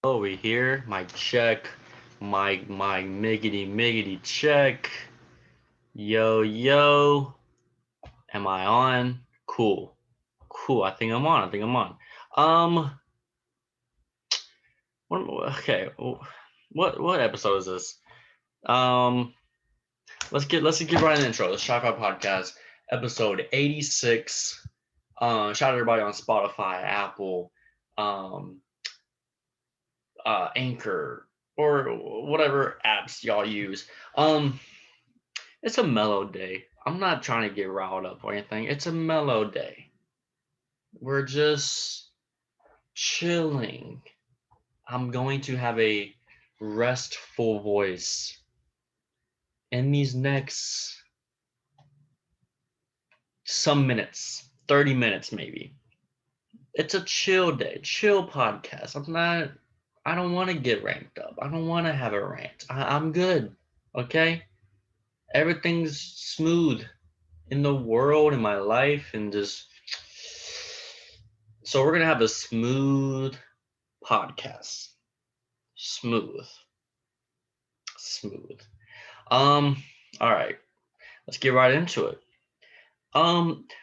Over here, mic check, mic miggity check. Yo yo, am I on? Cool, cool. I think I'm on. Um, okay. What episode is this? Um, let's get right in the intro. The Shi-Fi podcast, episode 86. Shout out everybody on Spotify, Apple, um, Anchor, or whatever apps y'all use. It's a mellow day. I'm not trying to get riled up or anything. It's a mellow day. We're just chilling. I'm going to have a restful voice in these next some minutes, 30 minutes maybe. It's a chill day, chill podcast. I don't want to get ranked up. I don't want to have a rant. I'm good. Okay? Everything's smooth in the world, in my life, and just so we're gonna have a smooth podcast. Smooth. Smooth. All right, let's get right into it.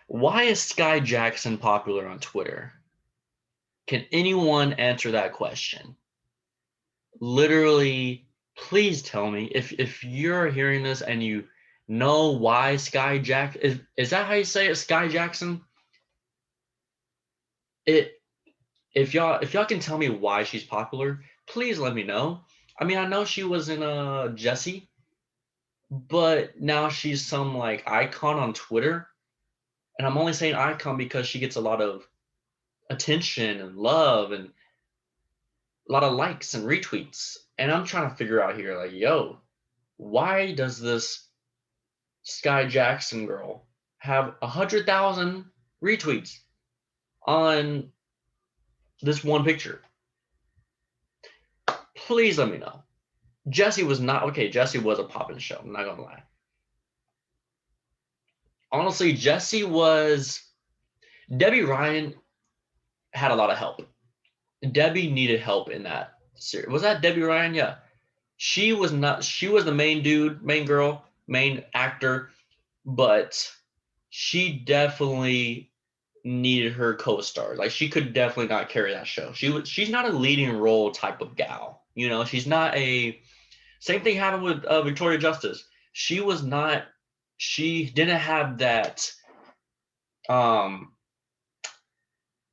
Why is Skai Jackson popular on Twitter? Can anyone answer that question? Literally, please tell me if you're hearing this and you know why Skai Jack is that how you say it? Skai Jackson? It if y'all can tell me why she's popular, please let me know. I mean, I know she was in Jesse, but now she's some like icon on Twitter, and I'm only saying icon because she gets a lot of attention and love and a lot of likes and retweets. And I'm trying to figure out here, like, yo, why does this Skai Jackson girl have 100,000 retweets on this one picture? Please let me know. Jesse was not okay. Jesse was a poppin' show. I'm not gonna lie. Honestly, Jesse was Debbie Ryan had a lot of help. Debbie needed help in that series. Was that Debbie Ryan? Yeah. She was not. She was the main dude, main girl, main actor, but she definitely needed her co-star. Like she could definitely not carry that show. She's not a leading role type of gal. You know, she's not a. Same thing happened with Victoria Justice. She was not. She didn't have um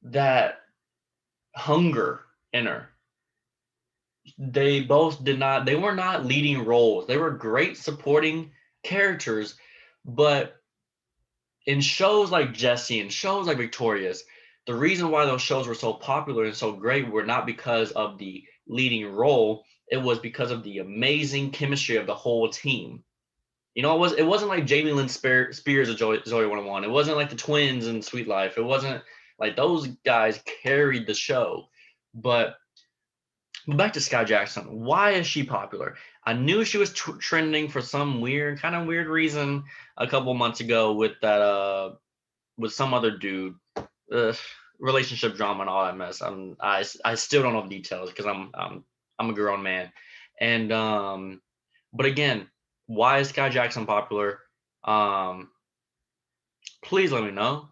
that hunger in her. They both did not. They were not leading roles. They were great supporting characters, but in shows like Jesse and shows like Victoria's, the reason why those shows were so popular and so great were not because of the leading role. It was because of the amazing chemistry of the whole team. You know, it wasn't like Jamie Lynn Spears of Zoe 101. It wasn't like the twins in Sweet Life. It wasn't like those guys carried the show. But back to Skai Jackson. Why is she popular? I knew she was trending for some kind of weird reason a couple months ago with that with some other dude, uh, relationship drama and all that mess. I still don't know the details because I'm a grown man, and but again, why is Skai Jackson popular? Um, please let me know.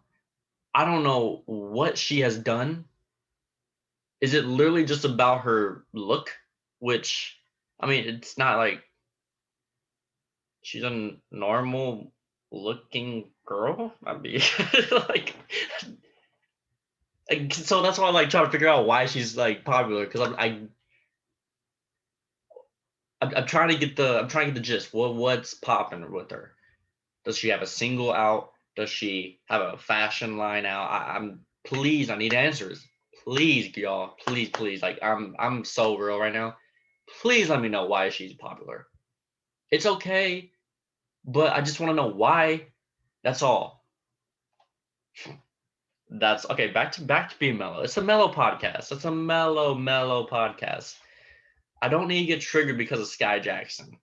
I don't know what she has done. Is it literally just about her look? Which, I mean, it's not like she's a normal looking girl. I mean, like, so that's why I'm like trying to figure out why she's like popular because I'm trying to get the gist. What's popping with her? Does she have a single out? Does she have a fashion line out? I'm please. I need answers. Please, y'all. Please. Like I'm so real right now. Please let me know why she's popular. It's okay, but I just want to know why. That's all. That's okay. Back to being mellow. It's a mellow podcast. It's a mellow podcast. I don't need to get triggered because of Skai Jackson.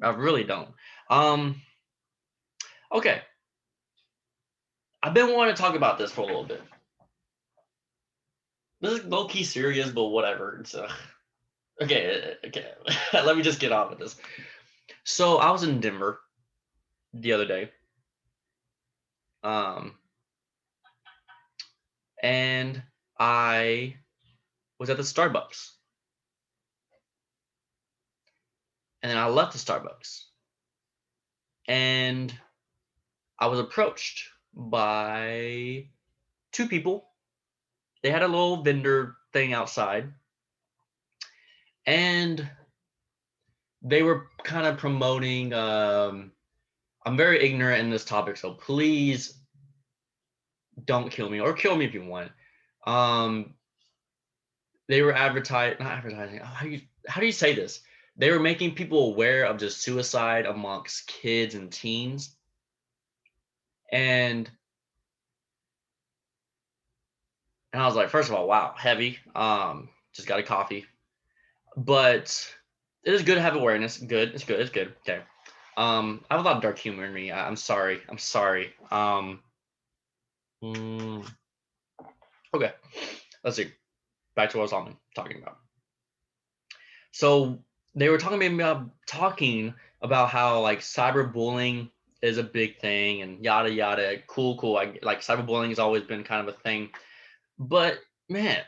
I really don't. Um. Okay. I've been wanting to talk about this for a little bit. This is low key serious, but whatever. It's okay. Okay, let me just get on with this. So I was in Denver the other day, um, and I was at the Starbucks, and then I left the Starbucks, and I was approached by two people. They had a little vendor thing outside, and they were kind of promoting. I'm very ignorant in this topic, so please don't kill me or kill me if you want. Um, they were not advertising. Oh, how do you say this? They were making people aware of just suicide amongst kids and teens, and I was like, first of all, wow, heavy. Just got a coffee, but it is good to have awareness. Good, it's good, it's good. Okay. I have a lot of dark humor in me. I'm sorry. I'm sorry. Mm, okay. Let's see. Back to what I was talking about. So they were talking about how like cyberbullying is a big thing and yada yada. Cool, cool. Like cyberbullying has always been kind of a thing, but man,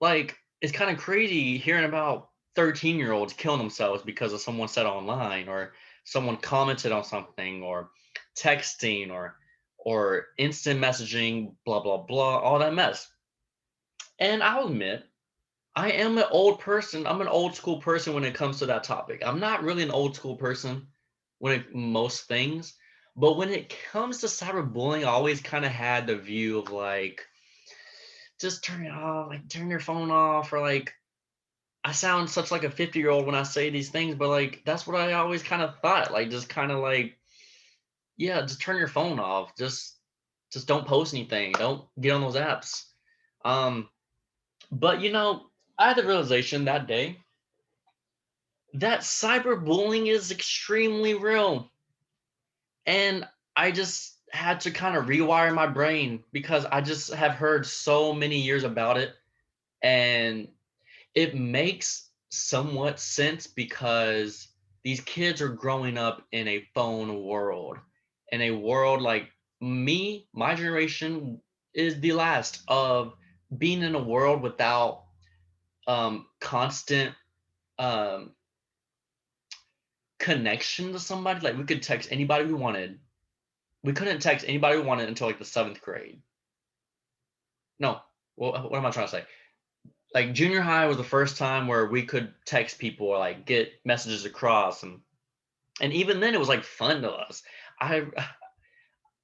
like it's kind of crazy hearing about 13-year-olds killing themselves because of someone said online or someone commented on something or texting or instant messaging, blah blah blah, all that mess. And I'll admit I am an old person. I'm an old school person when it comes to that topic. I'm not really an old school person when it most things, but when it comes to cyberbullying, I always kind of had the view of like, just turn it off, like turn your phone off, or like I sound such like a 50-year-old when I say these things, but like that's what I always kind of thought. Like just kind of like, yeah, just turn your phone off. Just don't post anything. Don't get on those apps. Um, but I had the realization that day that cyberbullying is extremely real. And I just had to kind of rewire my brain because I just have heard so many years about it. And it makes somewhat sense because these kids are growing up in a phone world, in a world like my generation is the last of being in a world without constant um, connection to somebody. Like we could text anybody we wanted. We couldn't text anybody we wanted until like the seventh grade. No, what am I trying to say? Like junior high was the first time where we could text people or like get messages across, and even then it was like fun to us. I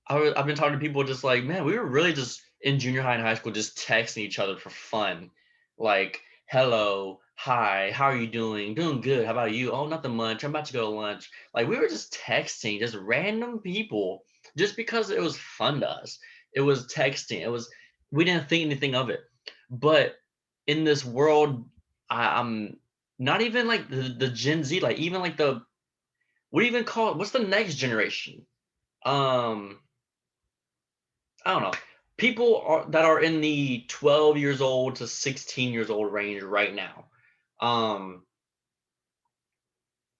I've been talking to people just like, man, we were really just in junior high and high school just texting each other for fun, like hello, hi, how are you doing? Doing good. How about you? Oh, nothing much. I'm about to go to lunch. Like we were just texting, just random people, just because it was fun to us. It was texting. We didn't think anything of it, but in this world, I'm not even like the Gen Z, like even like what do you even call it? What's the next generation? Um, I don't know. That are in the 12 years old to 16 years old range right now. Um,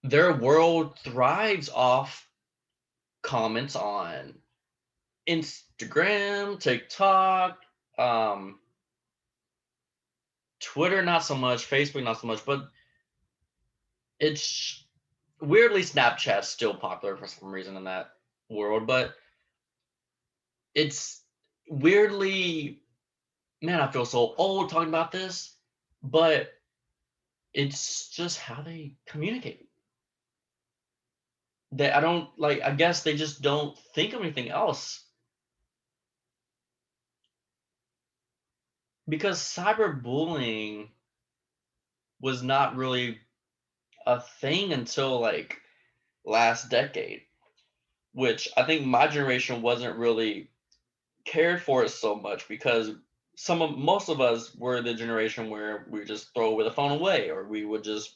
their world thrives off comments on Instagram, TikTok, um, Twitter, not so much, Facebook, not so much, but it's weirdly Snapchat's still popular for some reason in that world, but it's weirdly, man, I feel so old talking about this, but it's just how they communicate. I don't like, I guess they just don't think of anything else because cyberbullying was not really a thing until like last decade, which I think my generation wasn't really cared for it so much because most of us were the generation where we just throw away the phone away or we would just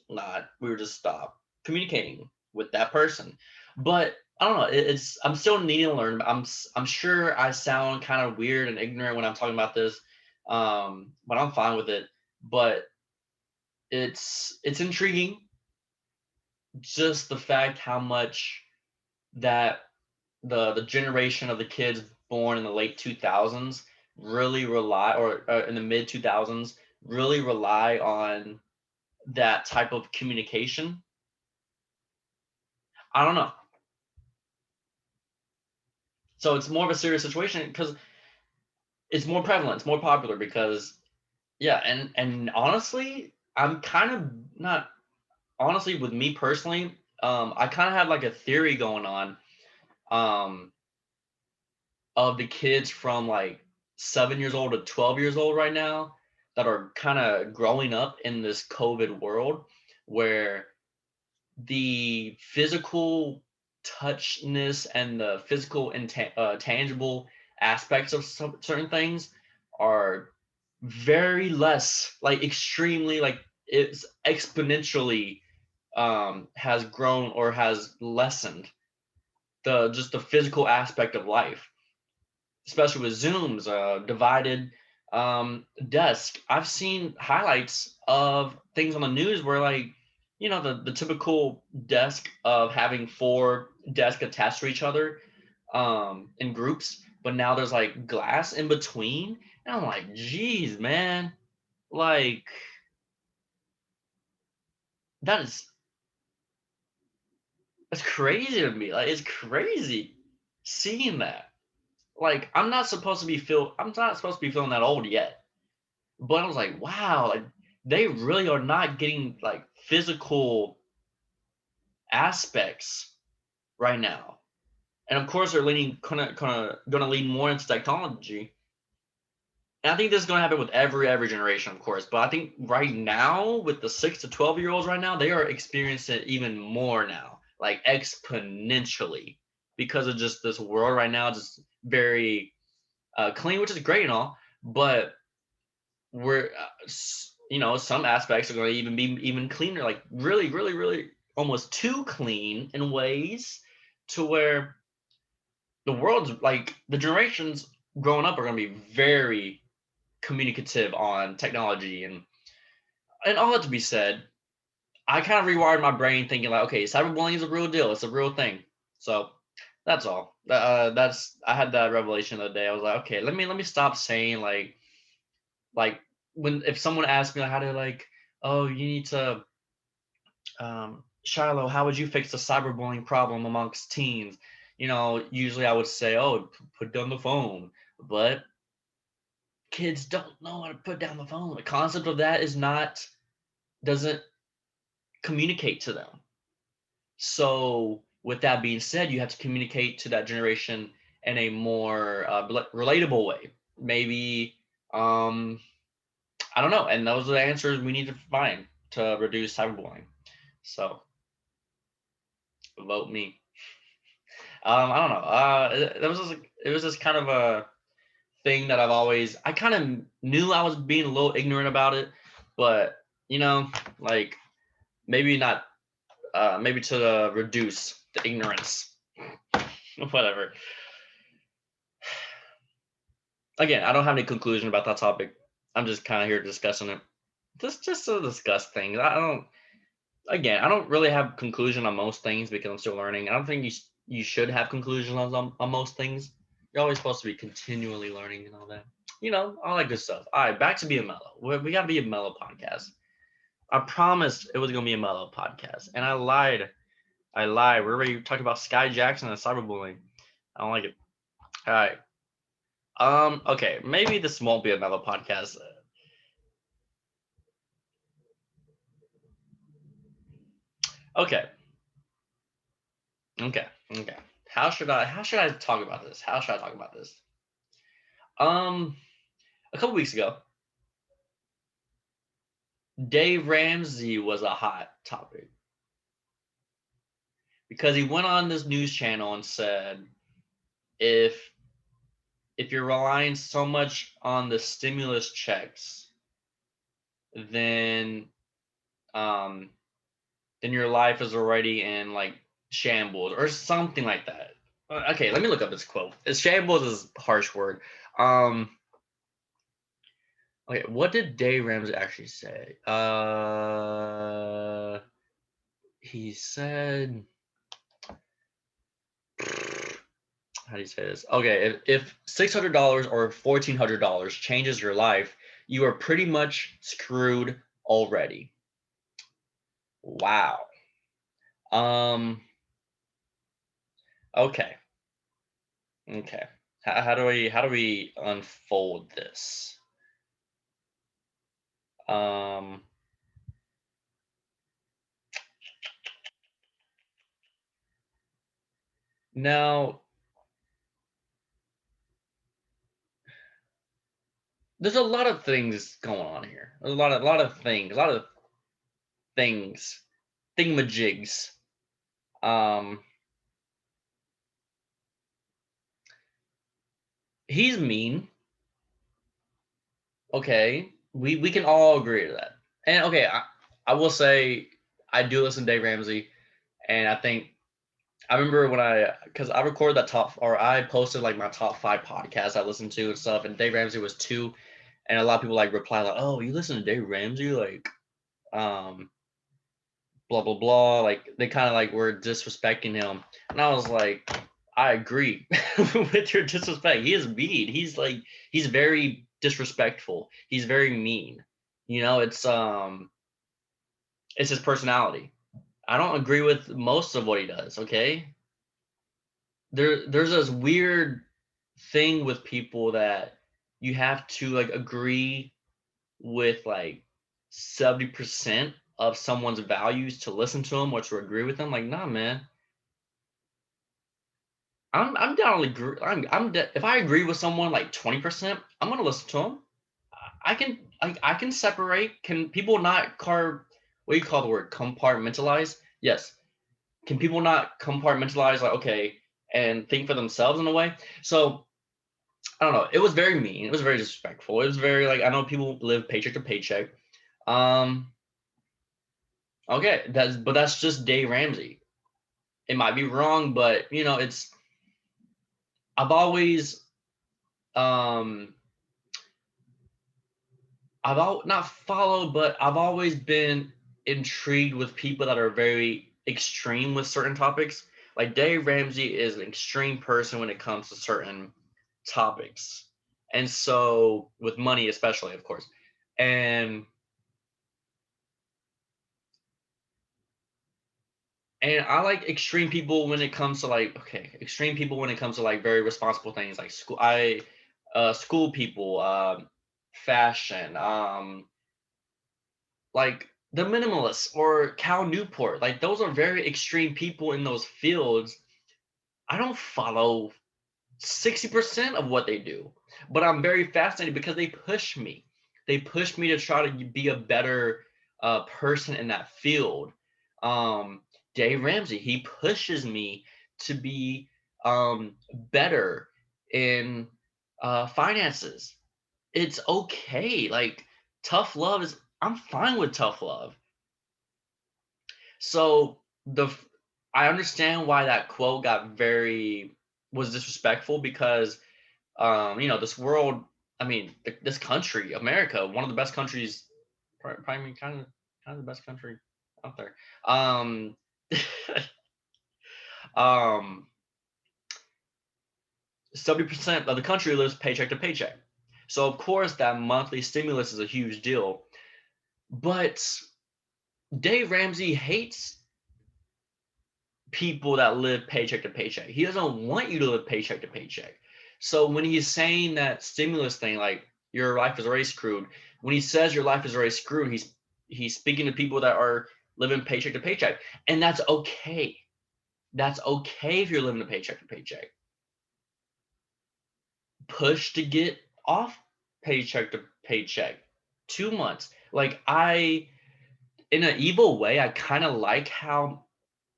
stop communicating with that person. But I don't know. I'm still needing to learn. I'm sure I sound kind of weird and ignorant when I'm talking about this, but I'm fine with it. But it's intriguing, just the fact how much that the generation of the kids born in the late 2000s really rely, or in the mid 2000s, really rely on that type of communication. I don't know. So it's more of a serious situation because it's more prevalent, it's more popular because yeah, and honestly, I'm kind of not honestly with me personally, I kind of have like a theory going on um of the kids from like 7 years old to 12 years old right now that are kind of growing up in this COVID world where the physical touchness and the physical tangible aspects of certain things are very less, like extremely, like it's exponentially has grown or has lessened the just the physical aspect of life, especially with Zooms, divided desk. I've seen highlights of things on the news where, like, the typical desk of having four desks attached to each other in groups, but now there's like glass in between. And I'm like, geez, man, like that is that's crazy to me. Like it's crazy seeing that. Like I'm not supposed to be feeling that old yet. But I was like, wow, like they really are not getting like physical aspects right now. And of course, they're leaning gonna lean more into technology. And I think this is gonna happen with every generation, of course. But I think right now, with the 6 to 12 year olds right now, they are experiencing it even more now, like exponentially, because of just this world right now, just very clean, which is great and all. But where some aspects are going to even be even cleaner, like really really really almost too clean in ways to where the world's like the generations growing up are going to be very communicative on technology. And all that to be said, I kind of rewired my brain thinking like, okay, cyberbullying is a real deal, it's a real thing. So that's all. That's I had that revelation the other day. I was like, okay, let me stop saying like when if someone asks me like how to like, oh, you need to Shiloh, how would you fix the cyberbullying problem amongst teens? Usually I would say, oh, put down the phone. But kids don't know how to put down the phone. The concept of that is not doesn't communicate to them. So with that being said, you have to communicate to that generation in a more relatable way. Maybe I don't know. And those are the answers we need to find to reduce cyberbullying. So vote me. I don't know. It was just kind of a thing that I kind of knew I was being a little ignorant about it, but like maybe not, maybe to reduce the ignorance, whatever. Again, I don't have any conclusion about that topic. I'm just kind of here discussing it. Just to discuss things. I don't really have conclusion on most things because I'm still learning. I don't think you should have conclusions on most things. You're always supposed to be continually learning and all that. All that good stuff. All right, back to being mellow. We got to be a mellow podcast. I promised it was gonna be a mellow podcast, and I lied. I lied. We're already talking about Skai Jackson and cyberbullying. I don't like it. All right. Okay. Maybe this won't be a mellow podcast. Okay. Okay. Okay. How should I talk about this? How should I talk about this? Um, a couple weeks ago, Dave Ramsey was a hot topic because he went on this news channel and said, if if you're relying so much on the stimulus checks, then um then your life is already in like shambles or something like that. Okay, let me look up this quote. Shambles is a harsh word. Um, okay, what did Dave Ramsey actually say? He said, how do you say this? Okay, if $600 or $1,400 changes your life, you are pretty much screwed already. Wow. Um. Okay. Okay. How do we unfold this? Um. Now, there's a lot of things going on here. A lot of things, thingamajigs. Um. He's mean. Okay, we can all agree to that. And okay, I will say I do listen to Dave Ramsey, and I think I remember when because I recorded that top or I posted like my top 5 podcasts I listened to and stuff, and Dave Ramsey was 2, and a lot of people like reply like, "Oh, you listen to Dave Ramsey?" Like, um, blah blah blah. Like they kind of like were disrespecting him, and I was like, I agree with your disrespect. He is mean. He's very disrespectful. He's very mean. It's his personality. I don't agree with most of what he does. Okay, there's this weird thing with people that you have to like agree with like 70% of someone's values to listen to them or to agree with them. Like, nah, man. I'm down to agree. If I agree with someone like 20%, I'm gonna listen to them. I can separate. Can people not what do you call the word? Compartmentalize? Yes. Can people not compartmentalize like okay and think for themselves in a way? So I don't know. It was very mean. It was very disrespectful. It was very like I know people live paycheck to paycheck. Um okay, that's just Dave Ramsey. It might be wrong, but it's I've always um not followed, but I've always been intrigued with people that are very extreme with certain topics. Like Dave Ramsey is an extreme person when it comes to certain topics. And so with money especially, of course. And I like extreme people when it comes to like extreme people when it comes to like very responsible things like school people, fashion, like the minimalists or Cal Newport. Like those are very extreme people in those fields. I don't follow 60% of what they do, but I'm very fascinated because they push me. They push me to try to be a better person in that field. Um, Dave Ramsey, he pushes me to be better in finances. It's okay. Like tough love is, I'm fine with tough love. So I understand why that quote was disrespectful because this world, I mean, this country, America, one of the best countries, probably kind of the best country out there. Um, um, 70% of the country lives paycheck to paycheck. So of course that monthly stimulus is a huge deal. But Dave Ramsey hates people that live paycheck to paycheck. He doesn't want you to live paycheck to paycheck. So when he's saying that stimulus thing, like your life is already screwed, when he says your life is already screwed, he's speaking to people that are living paycheck to paycheck, and that's okay. That's okay if you're living a paycheck to paycheck. Push to get off paycheck to paycheck. 2 months. Like in an evil way, I kind of like how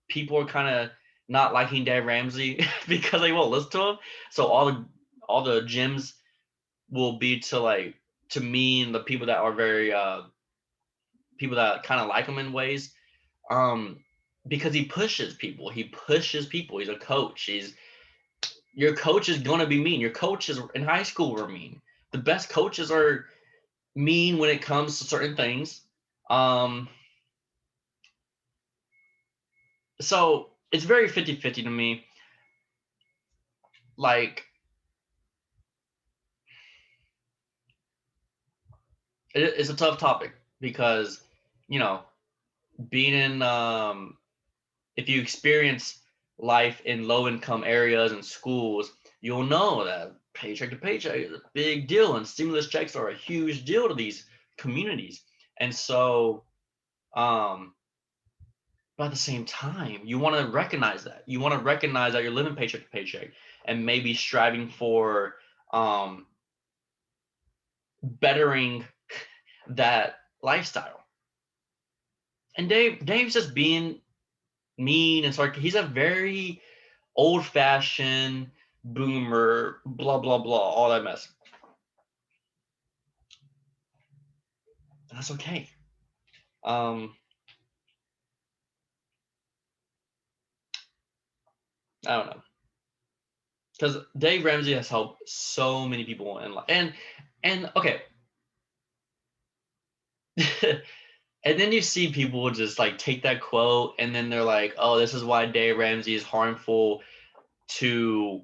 people are kind of not liking Dave Ramsey because they won't listen to him. So all the gyms will be to me and the people that are very people that kind of like him in ways. Um, because he pushes people. He pushes people. He's a coach. Your coach is gonna be mean. Your coaches in high school were mean. The best coaches are mean when it comes to certain things. Um, so it's very 50-50 to me. Like it's a tough topic because, you know, being in if you experience life in low income areas and schools, you'll know that paycheck to paycheck is a big deal, and stimulus checks are a huge deal to these communities. And so, but at the same time, you want to recognize that. You want to recognize that you're living paycheck to paycheck and maybe striving for um, bettering that lifestyle. And Dave's just being mean and sorry. He's a very old fashioned boomer, blah blah blah, all that mess. And that's okay. I don't know, because Dave Ramsey has helped so many people in life, and okay. And then you see people just like take that quote and then they're like, oh, this is why Dave Ramsey is harmful to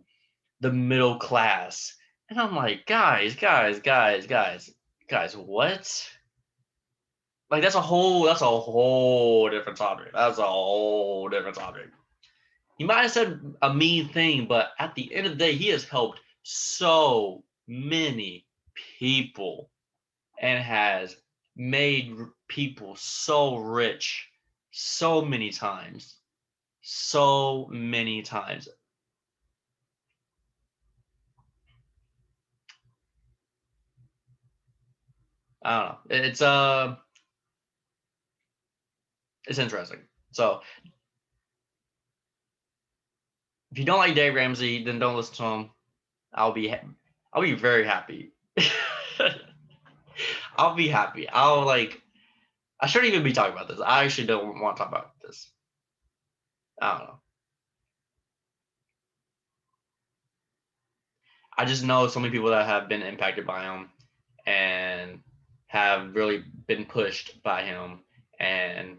the middle class. And I'm like, guys, what? Like that's a whole different topic. That's a whole different topic. He might have said a mean thing, but at the end of the day, he has helped so many people and has made people so rich so many times. So many times. I don't know. It's interesting. So if you don't like Dave Ramsey, then don't listen to him. I'll be very happy. I'll be happy. I shouldn't even be talking about this. I actually don't want to talk about this. I don't know. I just know so many people that have been impacted by him and have really been pushed by him, and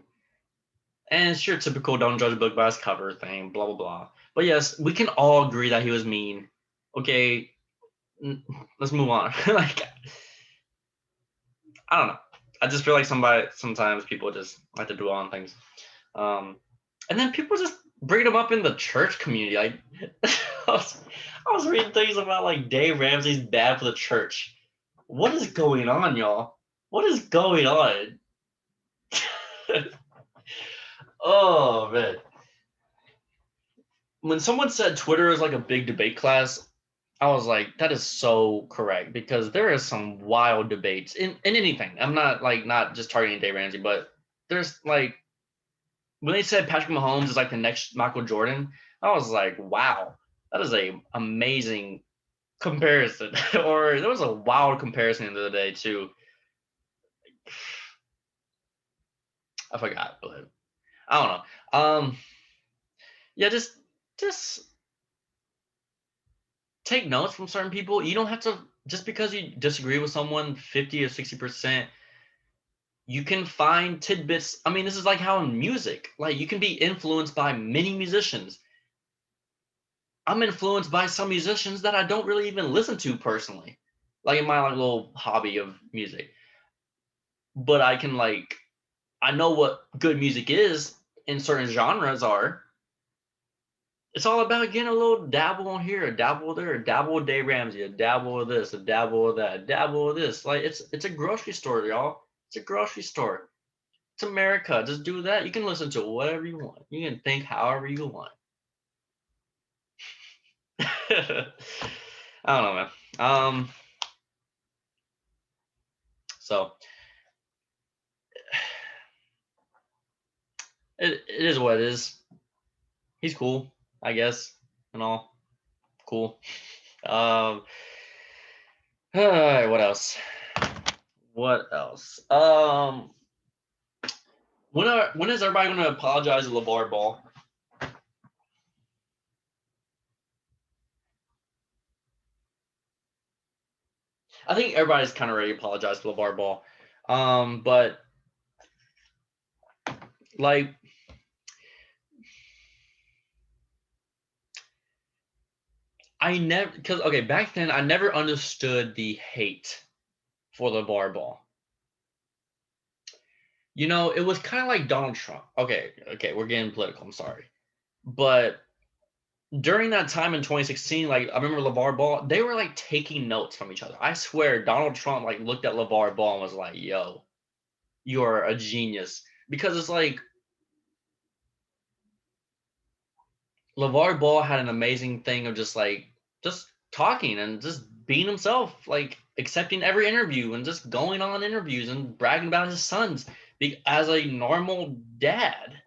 it's your typical don't judge a book by its cover thing, blah blah blah. But yes, we can all agree that he was mean. Okay, let's move on. Like I don't know. I just feel like sometimes people just like to dwell on things. Um, and then people just bring them up in the church community. Like I was, I was reading things about like Dave Ramsey's bad for the church. What is going on, y'all? What is going on? Oh man. When someone said Twitter is like a big debate class, I was like, that is so correct because there is some wild debates in anything. I'm not like not just targeting Dave Ramsey, but there's like when they said Patrick Mahomes is like the next Michael Jordan, I was like, wow, that is a amazing comparison. Or there was a wild comparison the other day too. I forgot, but I don't know. Yeah, just take notes from certain people. You don't have to just because you disagree with someone 50 or 60%, you can find tidbits. I mean, this is like how in music, like you can be influenced by many musicians. I'm influenced by some musicians that I don't really even listen to personally, like in my like little hobby of music. But I can like I know what good music is in certain genres are. It's all about getting a little dabble on here, a dabble there, a dabble with Dave Ramsey, a dabble with this, a dabble with that, a dabble with this. Like it's a grocery store, y'all. It's a grocery store. It's America. Just do that. You can listen to whatever you want. You can think however you want. I don't know, man. So it is what it is. He's cool, I guess, and all. Cool. Um, all right, what else? What else? When is everybody going to apologize to LaVar Ball? I think everybody's kind of ready to apologize to LaVar Ball. But like I never, because okay, back then I never understood the hate for LaVar Ball. You know, it was kind of like Donald Trump. Okay, we're getting political. I'm sorry, but during that time in 2016, like I remember LaVar Ball, they were like taking notes from each other. I swear, Donald Trump like looked at LaVar Ball and was like, "Yo, you are a genius," because it's like LaVar Ball had an amazing thing of just talking and just being himself, like accepting every interview and just going on interviews and bragging about his sons as a normal dad.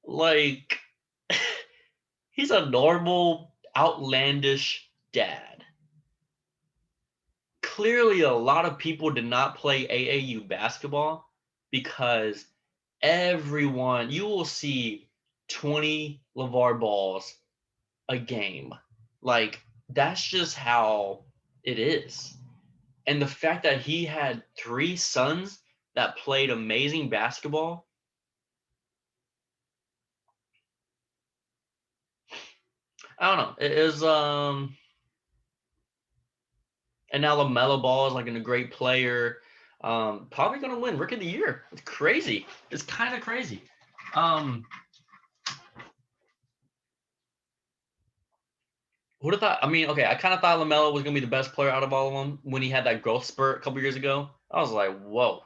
Like he's a normal, outlandish dad. Clearly, a lot of people did not play AAU basketball because everyone, you will see 20 LaVar Balls a game. Like that's just how it is. And the fact that he had three sons that played amazing basketball, I don't know. It is and now LaMelo Ball is like a great player. Probably gonna win Rookie of the Year. It's crazy. It's kind of crazy. Um, who'd have thought? I mean, okay, I kind of thought LaMelo was gonna be the best player out of all of them when he had that growth spurt a couple years ago. I was like, whoa,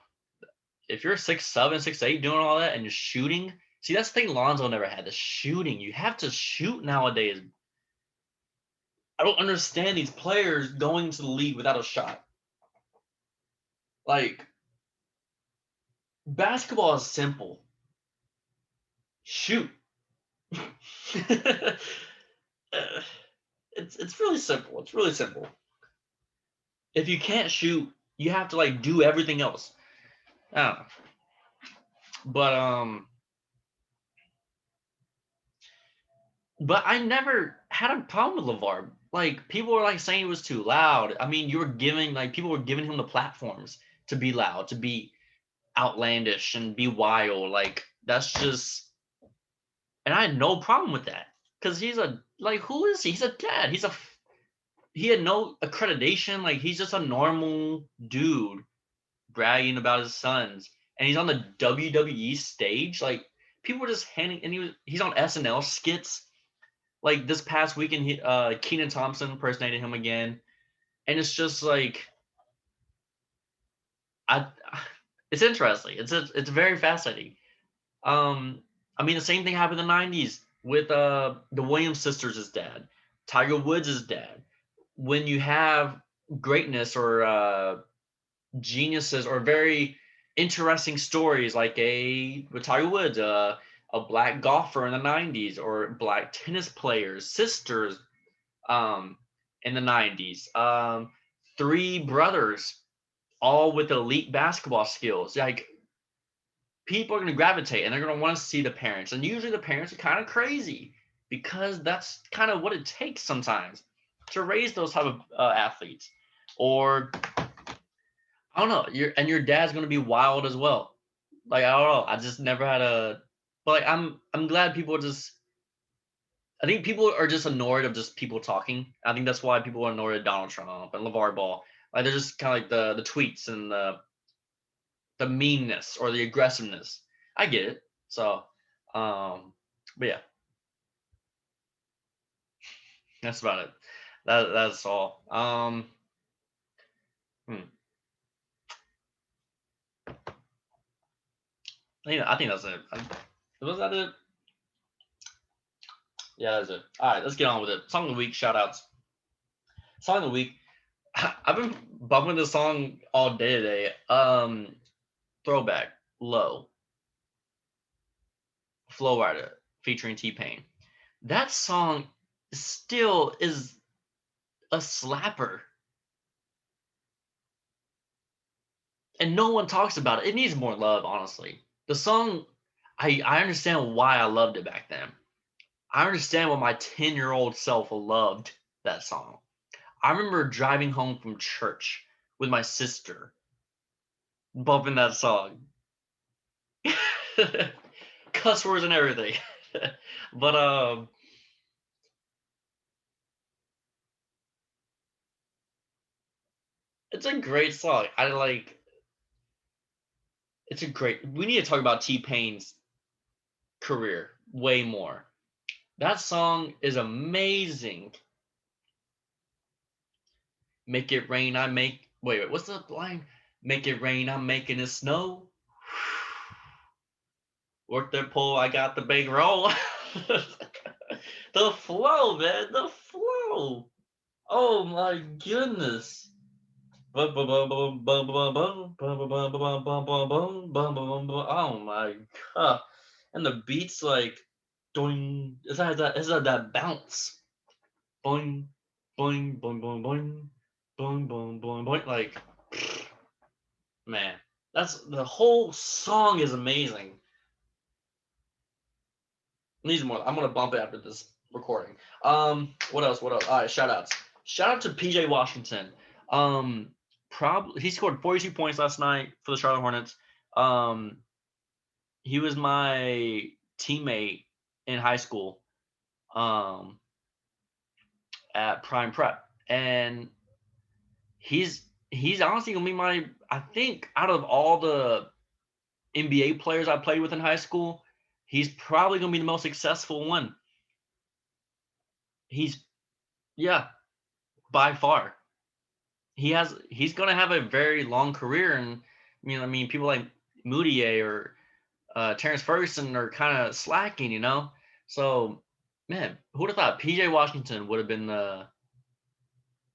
if you're 6'7", 6'8", doing all that and you're shooting, see that's the thing Lonzo never had, the shooting. You have to shoot nowadays. I don't understand these players going to the league without a shot. Like basketball is simple. Shoot. It's really simple. It's really simple. If you can't shoot, you have to like do everything else. I don't know. But but I never had a problem with LaVar. Like people were like saying he was too loud. I mean, you were giving like people were giving him the platforms to be loud, to be outlandish and be wild. Like that's just, and I had no problem with that because he's a like who is he? He's a dad. He had no accreditation. Like he's just a normal dude bragging about his sons, and he's on the WWE stage. Like people were just handing, and he's on SNL skits. Like this past weekend, Keenan Thompson impersonated him again, and it's just like I, it's interesting. It's very fascinating. Um, I mean, the same thing happened in the '90s with the Williams sisters' dad, Tiger Woods' dad. When you have greatness or geniuses or very interesting stories like a with Tiger Woods, a black golfer in the '90s, or black tennis players, sisters, um, in the '90s, three brothers, all with elite basketball skills. Like people are going to gravitate and they're going to want to see the parents, and usually the parents are kind of crazy because that's kind of what it takes sometimes to raise those type of athletes. Or I don't know. Your dad's gonna be wild as well. Like I don't know. I just never had a. But like I'm glad people are just. I think people are just annoyed of just people talking. I think that's why people are annoyed at Donald Trump and LaVar Ball. Like they're just kind of like the tweets and the meanness or the aggressiveness. I get it. So, but yeah, that's about it. That's all. Hmm. I think that's it. Was that it? Yeah, that's it. All right, let's get on with it. Song of the week, shout outs. Song of the week. I've been bumping this song all day today. Throwback, Low, Flo Rida featuring T-Pain. That song still is a slapper, and no one talks about it. It needs more love, honestly. The song, I understand why I loved it back then. I understand why my 10-year-old self loved that song. I remember driving home from church with my sister, bumping that song. Cuss words and everything. But it's a great song. I like it's a great we need to talk about T-Pain's career way more. That song is amazing. Make it rain, I make wait, what's the line? Make it rain, I'm making it snow. Work that pole, I got the big roll. The flow, man, the flow. Oh my goodness. Oh my god. And the beats like doing is that bounce. Boing, boing, boing, boing, boing, boing, boing, boing, boing. Like, man, that's the whole song is amazing. Needs more. I'm gonna bump it after this recording. What else? What else? All right, shout outs. Shout out to PJ Washington. Probably he scored 42 points last night for the Charlotte Hornets. Um, he was my teammate in high school. Um, at Prime Prep, and he's honestly gonna be my. I think out of all the NBA players I played with in high school, he's probably gonna be the most successful one. He's yeah, by far. He's gonna have a very long career, and I mean, people like Moutier or Terrence Ferguson are kind of slacking, So, man, who would have thought PJ Washington would have been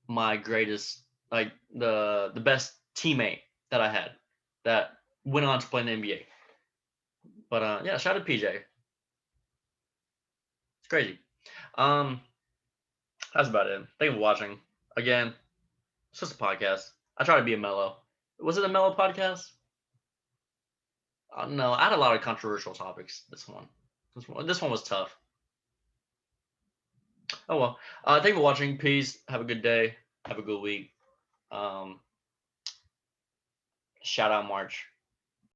my greatest, like the best teammate that I had that went on to play in the NBA. But yeah, shout out to PJ. It's crazy. Um, that's about it. Thank you for watching. Again, it's just a podcast. I try to be a mellow. Was it a mellow podcast? No, I had a lot of controversial topics. This one was tough. Oh well. Thank you for watching. Peace. Have a good day. Have a good week. Um, shout out March.